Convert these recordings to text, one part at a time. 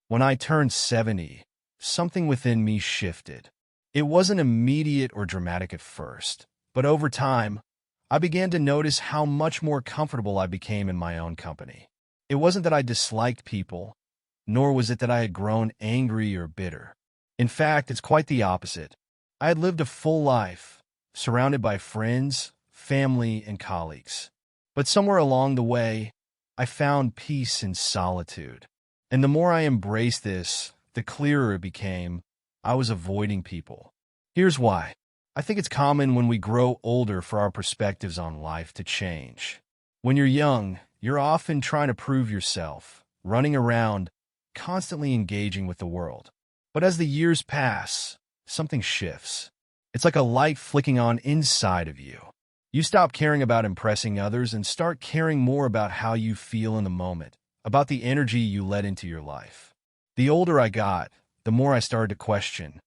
When I turned 70, something within me shifted. It wasn't immediate or dramatic at first, but over time, I began to notice how much more comfortable I became in my own company. It wasn't that I disliked people, nor was it that I had grown angry or bitter. In fact, it's quite the opposite. I had lived a full life, surrounded by friends, family, and colleagues. But somewhere along the way, I found peace in solitude. And the more I embraced this, the clearer it became I was avoiding people. Here's why. I think it's common when we grow older for our perspectives on life to change. When you're young, you're often trying to prove yourself, running around, constantly engaging with the world. But as the years pass, something shifts. It's like a light flicking on inside of you. You stop caring about impressing others and start caring more about how you feel in the moment, about the energy you let into your life. The older I got, the more I started to question,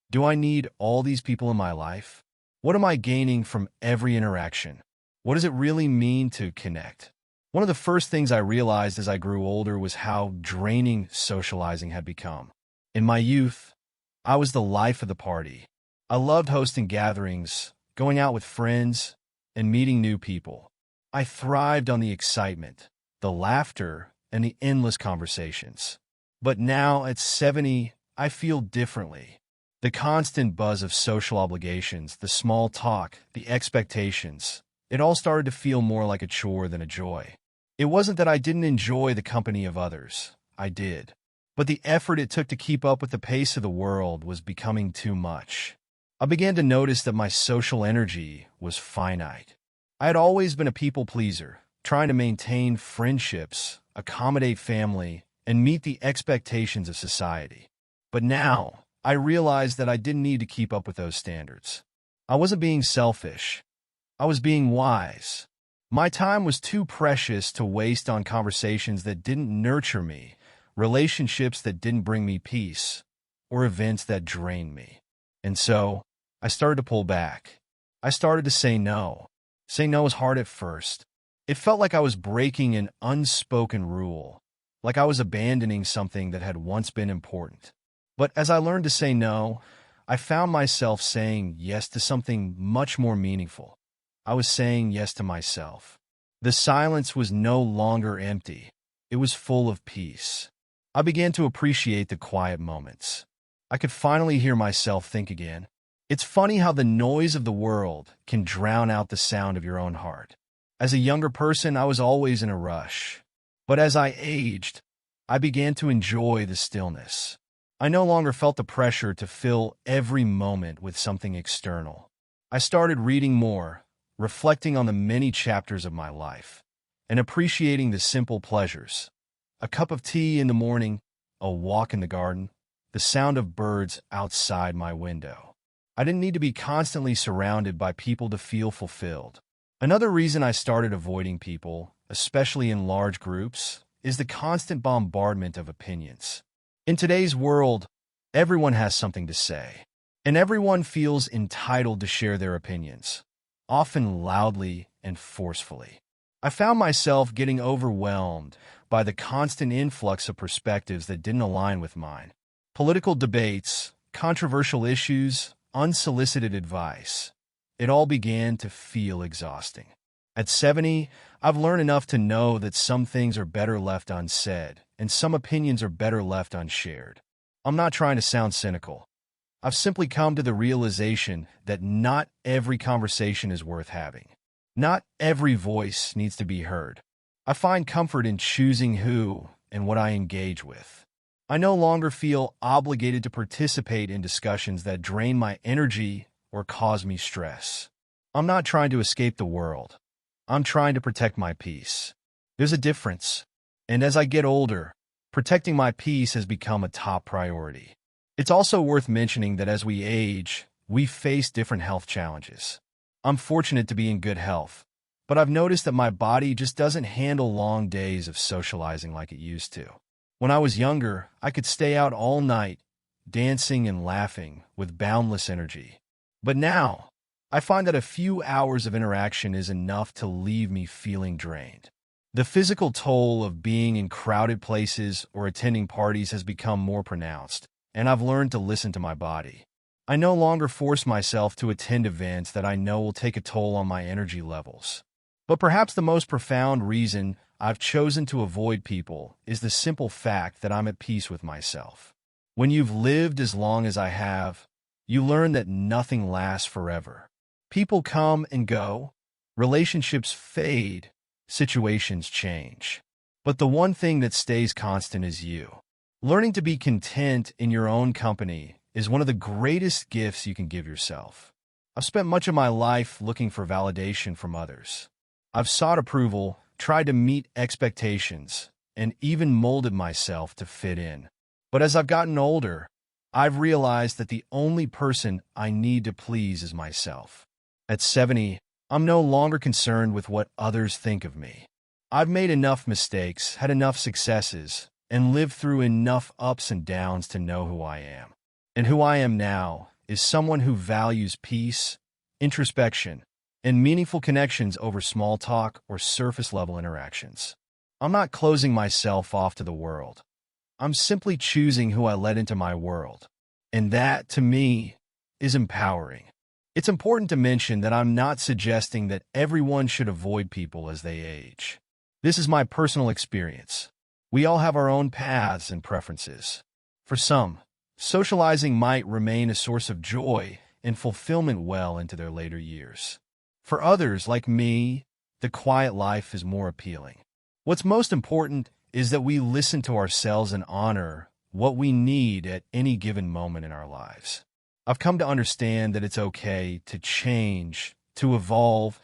do I need all these people in my life? What am I gaining from every interaction? What does it really mean to connect? One of the first things I realized as I grew older was how draining socializing had become. In my youth, I was the life of the party. I loved hosting gatherings, going out with friends, and meeting new people. I thrived on the excitement, the laughter, and the endless conversations. But now, at 70, I feel differently. The constant buzz of social obligations, the small talk, the expectations, it all started to feel more like a chore than a joy. It wasn't that I didn't enjoy the company of others. I did. But the effort it took to keep up with the pace of the world was becoming too much. I began to notice that my social energy was finite. I had always been a people pleaser, trying to maintain friendships, accommodate family, and meet the expectations of society. But now, I realized that I didn't need to keep up with those standards. I wasn't being selfish. I was being wise. My time was too precious to waste on conversations that didn't nurture me, relationships that didn't bring me peace, or events that drained me. And so, I started to pull back. I started to say no. Saying no was hard at first. It felt like I was breaking an unspoken rule, like I was abandoning something that had once been important. But as I learned to say no, I found myself saying yes to something much more meaningful. I was saying yes to myself. The silence was no longer empty. It was full of peace. I began to appreciate the quiet moments. I could finally hear myself think again. It's funny how the noise of the world can drown out the sound of your own heart. As a younger person, I was always in a rush. But as I aged, I began to enjoy the stillness. I no longer felt the pressure to fill every moment with something external. I started reading more, reflecting on the many chapters of my life, and appreciating the simple pleasures. A cup of tea in the morning, a walk in the garden, the sound of birds outside my window. I didn't need to be constantly surrounded by people to feel fulfilled. Another reason I started avoiding people, especially in large groups, is the constant bombardment of opinions. In today's world, everyone has something to say, and everyone feels entitled to share their opinions, often loudly and forcefully. I found myself getting overwhelmed by the constant influx of perspectives that didn't align with mine. Political debates, controversial issues, unsolicited advice. It all began to feel exhausting. At 70, I've learned enough to know that some things are better left unsaid, and some opinions are better left unshared. I'm not trying to sound cynical. I've simply come to the realization that not every conversation is worth having. Not every voice needs to be heard. I find comfort in choosing who and what I engage with. I no longer feel obligated to participate in discussions that drain my energy or cause me stress. I'm not trying to escape the world. I'm trying to protect my peace. There's a difference. And as I get older, protecting my peace has become a top priority. It's also worth mentioning that as we age, we face different health challenges. I'm fortunate to be in good health, but I've noticed that my body just doesn't handle long days of socializing like it used to. When I was younger, I could stay out all night, dancing and laughing with boundless energy. But now, I find that a few hours of interaction is enough to leave me feeling drained. The physical toll of being in crowded places or attending parties has become more pronounced, and I've learned to listen to my body. I no longer force myself to attend events that I know will take a toll on my energy levels. But perhaps the most profound reason I've chosen to avoid people is the simple fact that I'm at peace with myself. When you've lived as long as I have, you learn that nothing lasts forever. People come and go, relationships fade, situations change. But the one thing that stays constant is you. Learning to be content in your own company is one of the greatest gifts you can give yourself. I've spent much of my life looking for validation from others. I've sought approval, tried to meet expectations, and even molded myself to fit in. But as I've gotten older, I've realized that the only person I need to please is myself. At 70, I'm no longer concerned with what others think of me. I've made enough mistakes, had enough successes, and lived through enough ups and downs to know who I am. And who I am now is someone who values peace, introspection, and meaningful connections over small talk or surface-level interactions. I'm not closing myself off to the world. I'm simply choosing who I let into my world. And that, to me, is empowering. It's important to mention that I'm not suggesting that everyone should avoid people as they age. This is my personal experience. We all have our own paths and preferences. For some, socializing might remain a source of joy and fulfillment well into their later years. For others, like me, the quiet life is more appealing. What's most important is that we listen to ourselves and honor what we need at any given moment in our lives. I've come to understand that it's okay to change, to evolve,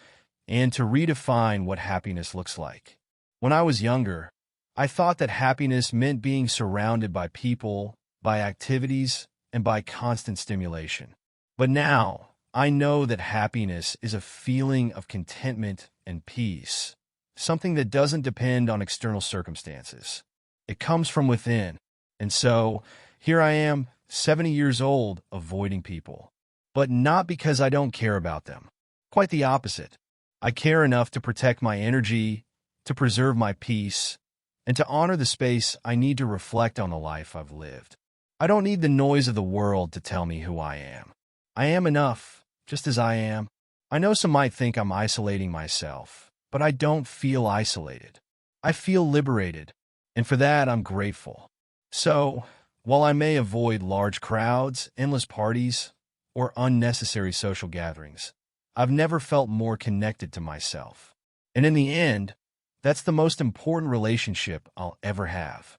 and to redefine what happiness looks like. When I was younger, I thought that happiness meant being surrounded by people, by activities, and by constant stimulation. But now, I know that happiness is a feeling of contentment and peace, something that doesn't depend on external circumstances. It comes from within. And so, here I am, 70 years old, avoiding people. But not because I don't care about them. Quite the opposite. I care enough to protect my energy, to preserve my peace, and to honor the space I need to reflect on the life I've lived. I don't need the noise of the world to tell me who I am. I am enough, just as I am. I know some might think I'm isolating myself, but I don't feel isolated. I feel liberated, and for that I'm grateful. So, while I may avoid large crowds, endless parties, or unnecessary social gatherings, I've never felt more connected to myself. And in the end, that's the most important relationship I'll ever have.